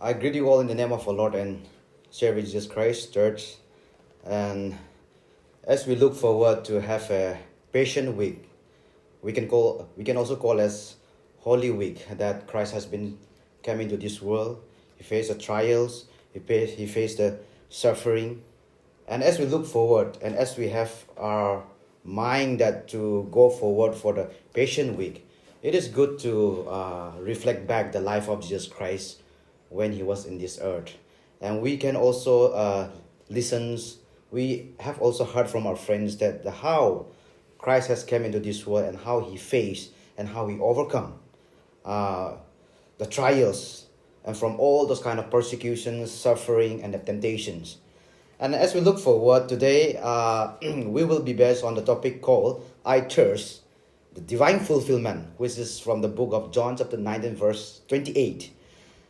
I greet you all in the name of our Lord and Savior Jesus Christ, Church. And as we look forward to have a patient week, we can also call as Holy Week that Christ has been coming to this world. He faced the trials, he faced the suffering. And as we look forward and as we have our mind that to go forward for the patient week, it is good to reflect back the life of Jesus Christ when he was in this earth. And we can also we have also heard from our friends that how Christ has come into this world and how he faced and how he overcome the trials and from all those kind of persecutions, suffering, and the temptations. And as we look forward today, we will be based on the topic called I Thirst, the Divine Fulfillment, which is from the book of John chapter 19 verse 28.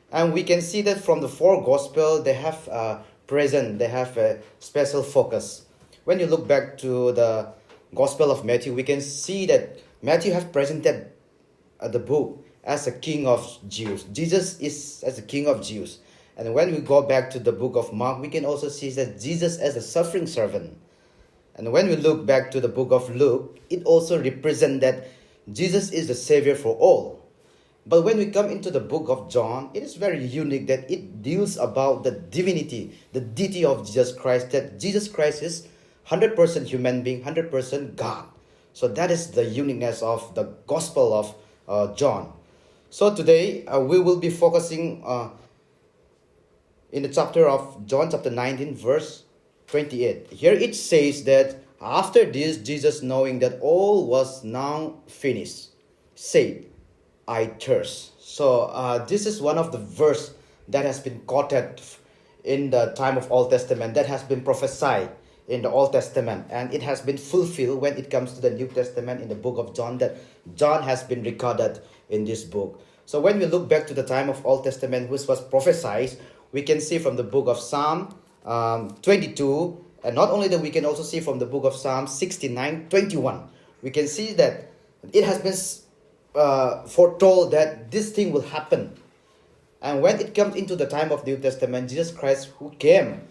And we can see that from the four gospel, they have a special focus. When you look back to the Gospel of Matthew, we can see that Matthew has presented the book as a king of Jews. Jesus is as a king of Jews. And when we go back to the book of Mark, we can also see that Jesus as a suffering servant. And when we look back to the book of Luke, it also represents that Jesus is the Savior for all. But when we come into the book of John, it is very unique that it deals about the divinity, the deity of Jesus Christ, that Jesus Christ is 100% human being, 100% God. So that is the uniqueness of the Gospel of John. So today we will be focusing in the chapter of John chapter 19 verse 28. Here it says that after this, Jesus, knowing that all was now finished, said, I thirst. So this is one of the verse that has been quoted in the time of Old Testament, that has been prophesied in the Old Testament, and it has been fulfilled when it comes to the New Testament in the book of John, that John has been recorded in this book. So when we look back to the time of Old Testament, which was prophesied, we can see from the book of Psalm 22, and not only that, we can also see from the book of Psalm 69:21. We can see that it has been foretold that this thing will happen. And when it comes into the time of the New Testament, Jesus Christ, who came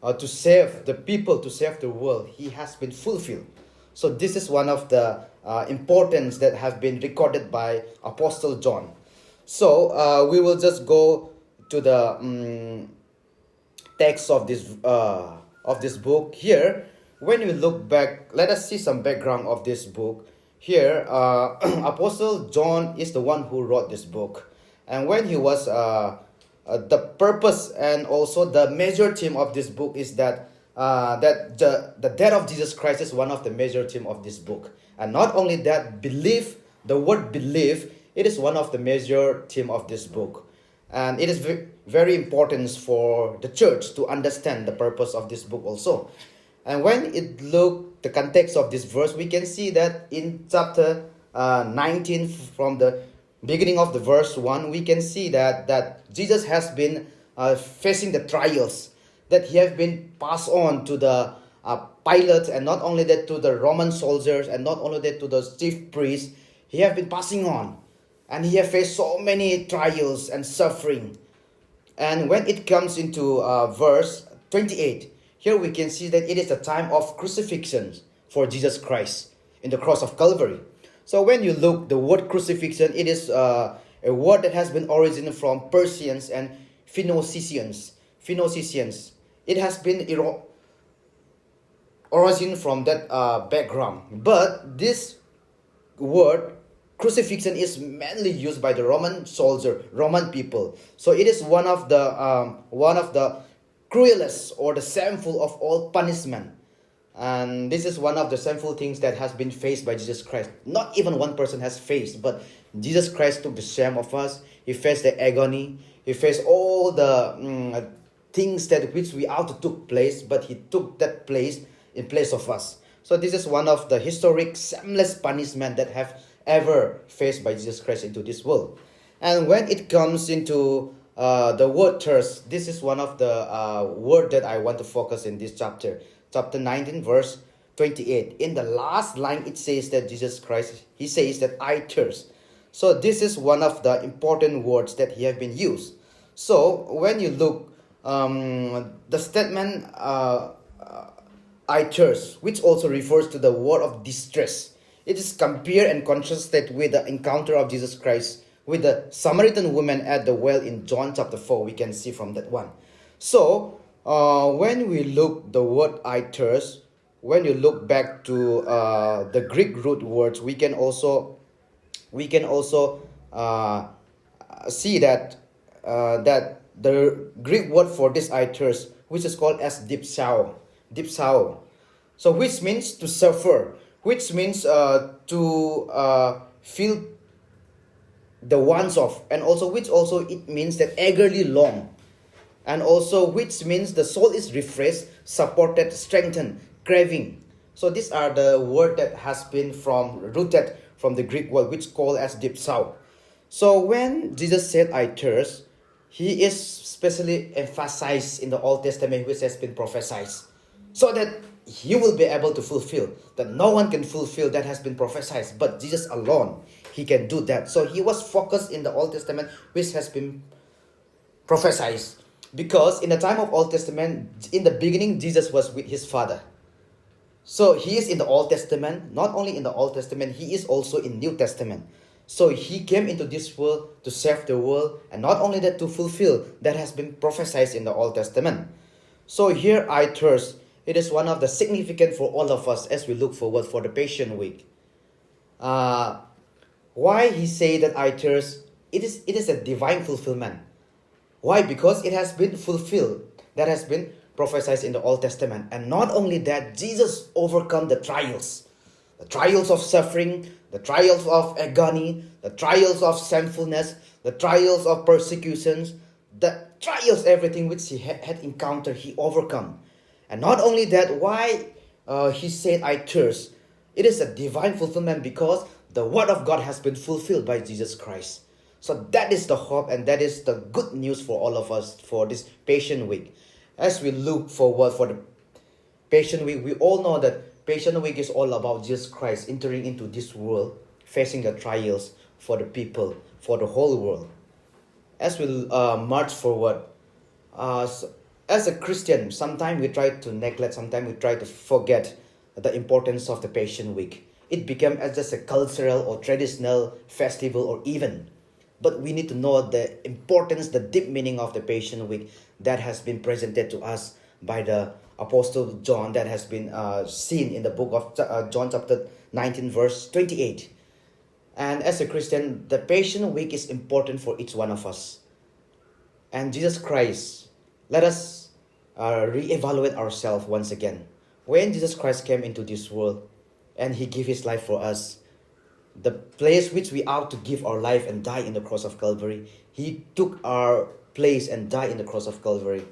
to save the people, to save the world, he has been fulfilled. So this is one of the importance that have been recorded by Apostle John. So we will just go to the text of this book here. When we look back, let us see some background of this book. Here, Apostle John is the one who wrote this book. And when he was, the purpose and also the major theme of this book is that the death of Jesus Christ is one of the major theme of this book. And not only that, belief, the word belief, it is one of the major theme of this book. And it is very important for the church to understand the purpose of this book also. And when it look the context of this verse, we can see that in chapter 19, from the beginning of the verse 1, we can see that Jesus has been facing the trials, that he has been passed on to the Pilate, and not only that to the Roman soldiers, and not only that to the chief priests. He has been passing on, and he has faced so many trials and suffering. And when it comes into verse 28, here we can see that it is the time of crucifixion for Jesus Christ in the cross of Calvary. So when you look, the word crucifixion, it is a word that has been originated from Persians and Phoenicians. It has been origin from that background. But this word crucifixion is mainly used by the Roman people. So it is one of the cruelest or the shameful of all punishment. And this is one of the shameful things that has been faced by Jesus Christ. Not even one person has faced, but Jesus Christ took the shame of us. He faced the agony. He faced all the things that which we ought to took place, but he took that place in place of us. So this is one of the historic shameless punishment that have ever faced by Jesus Christ into this world. And when it comes into the word thirst, this is one of the word that I want to focus in this chapter 19 verse 28. In the last line, it says that Jesus Christ, he says that I thirst. So this is one of the important words that he have been used. So when you look, the statement I thirst, which also refers to the word of distress, it is compared and contrasted with the encounter of Jesus Christ with the Samaritan woman at the well in John chapter 4. We can see from that one. So when we look the word I thirst, when you look back to the Greek root words, we can also see that that the Greek word for this I thirst, which is called as dipsao, so which means to suffer, which means to feel the wants of, and also which also it means that eagerly long, and also which means the soul is refreshed, supported, strengthened, craving. So these are the word that has been from rooted from the Greek word which called as dipsao. So when Jesus said I thirst, he is specially emphasized in the Old Testament which has been prophesied, so that he will be able to fulfill that no one can fulfill that has been prophesied, but Jesus alone, he can do that. So he was focused in the Old Testament which has been prophesied, because in the time of Old Testament, in the beginning Jesus was with his Father. So he is in the Old Testament. Not only in the Old Testament, he is also in New Testament. So he came into this world to save the world, and not only that, to fulfill that has been prophesied in the Old Testament. So here I thirst, it is one of the significant for all of us as we look forward for the Passion Week. Why he say that I thirst? It is a divine fulfillment. Why? Because it has been fulfilled. That has been prophesied in the Old Testament. And not only that, Jesus overcome the trials of suffering, the trials of agony, the trials of sinfulness, the trials of persecutions, the trials, everything which he had encountered, he overcome. And not only that, why he said I thirst? It is a divine fulfillment because the word of God has been fulfilled by Jesus Christ. So that is the hope, and that is the good news for all of us for this Passion Week. As we look forward for the Passion Week, we all know that Passion Week is all about Jesus Christ entering into this world, facing the trials for the people, for the whole world. As we march forward, as a Christian, sometimes we try to neglect, sometimes we try to forget the importance of the Passion Week. It became as just a cultural or traditional festival or event. But we need to know the importance, the deep meaning of the Passion Week that has been presented to us by the Apostle John, that has been seen in the book of John chapter 19 verse 28. And as a Christian, the Passion Week is important for each one of us. And Jesus Christ, let us reevaluate ourselves once again. When Jesus Christ came into this world and he gave his life for us, the place which we ought to give our life and die in the cross of Calvary, he took our place and died in the cross of Calvary.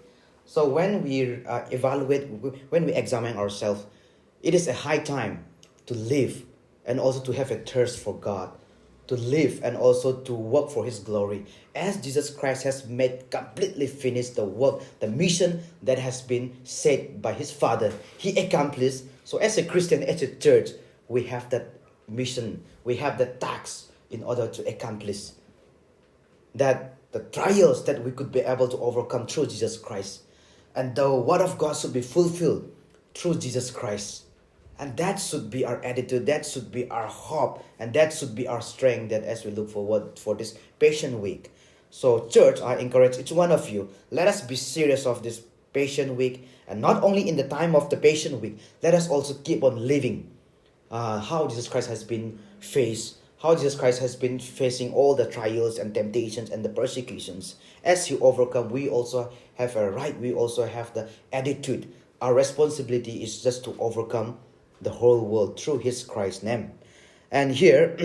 So when we evaluate, when we examine ourselves, it is a high time to live and also to have a thirst for God, to live and also to work for his glory. As Jesus Christ has made completely finished the work, the mission that has been set by his Father, he accomplished. So as a Christian, as a church, we have that mission, we have the task in order to accomplish that the trials that we could be able to overcome through Jesus Christ. And the word of God should be fulfilled through Jesus Christ. And that should be our attitude, that should be our hope, and that should be our strength that as we look forward for this Passion Week. So church, I encourage each one of you, let us be serious of this Passion Week. And not only in the time of the Passion Week, let us also keep on living how Jesus Christ has been faced, how Jesus Christ has been facing all the trials and temptations and the persecutions. As he overcome, we also have a right, we also have the attitude. Our responsibility is just to overcome the whole world through his Christ's name. And here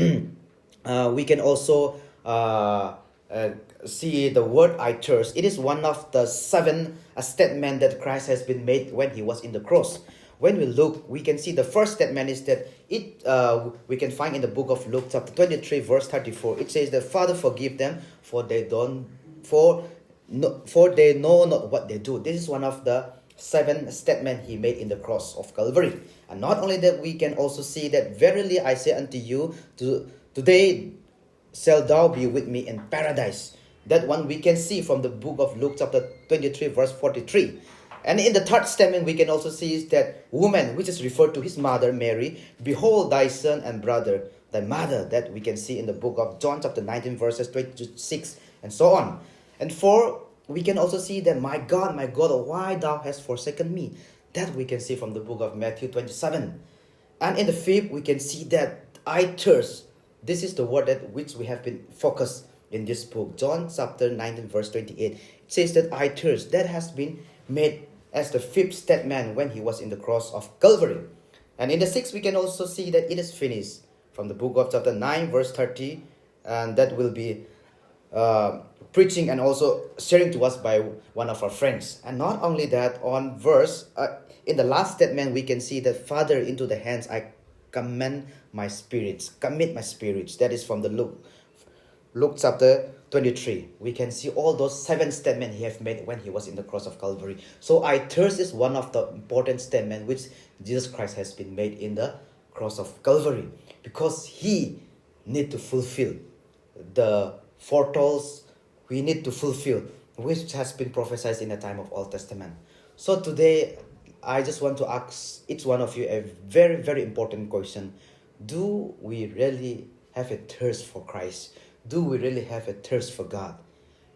we can also see the word I thirst. It is one of the 7 statements that Christ has been made when he was in the cross. When we look, we can see the first statement is that we can find in the book of Luke chapter 23 verse 34. It says that Father, forgive them, for they know not what they do. This is one of the 7 statements he made in the cross of Calvary. And not only that, we can also see that verily I say unto you, today shall thou be with me in paradise. That one we can see from the book of Luke chapter 23 verse 43. And in the third statement we can also see that woman, which is referred to his mother Mary, behold thy son and brother, thy mother, that we can see in the book of John chapter 19 verses 26 and so on. And 4, we can also see that my God, why thou hast forsaken me. That we can see from the book of Matthew 27. And in the 5th, we can see that I thirst. This is the word that which we have been focused in this book. John chapter 19 verse 28. It says that I thirst. That has been made as the 5th statement when he was in the cross of Calvary. And in the 6th, we can also see that it is finished from the book of chapter 9 verse 30. And that will be preaching and also sharing to us by one of our friends. And not only that, on verse in the last statement we can see that Father, into the hands I commit my spirits. That is from the Luke chapter 23. We can see all those 7 statements he have made when he was in the cross of Calvary. So I thirst is one of the important statements which Jesus Christ has been made in the cross of Calvary, because he need to fulfill the foretells we need to fulfill, which has been prophesied in the time of Old Testament. So today, I just want to ask each one of you a very, very important question. Do we really have a thirst for Christ? Do we really have a thirst for God?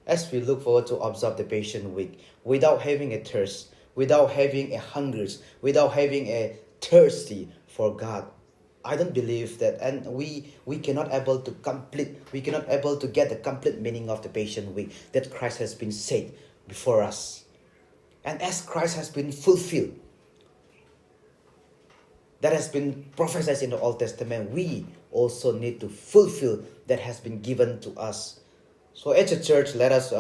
As we look forward to observe the Passion Week, without having a thirst, without having a hunger, without having a thirsty for God, I don't believe that, and we cannot able to get the complete meaning of the Passion Week that Christ has been said before us. And as Christ has been fulfilled, that has been prophesied in the Old Testament, we also need to fulfill that has been given to us. So as a church, let us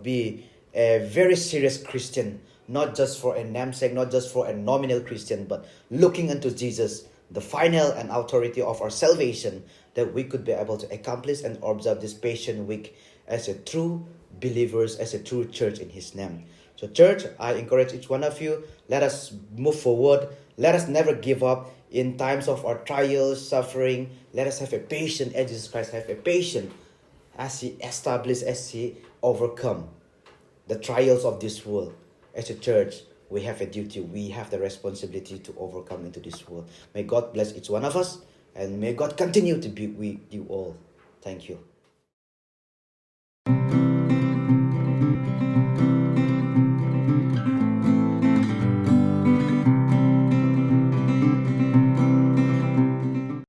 be a very serious Christian, not just for a namesake, not just for a nominal Christian, but looking unto Jesus, the final and authority of our salvation, that we could be able to accomplish and observe this Passion Week as a true believers, as a true church in his name. So church, I encourage each one of you, let us move forward. Let us never give up in times of our trials, suffering. Let us have a patience as Jesus Christ have a patience as he established, as he overcome the trials of this world. As a church, we have a duty, we have the responsibility to overcome into this world. May God bless each one of us, and may God continue to be with you all. Thank you.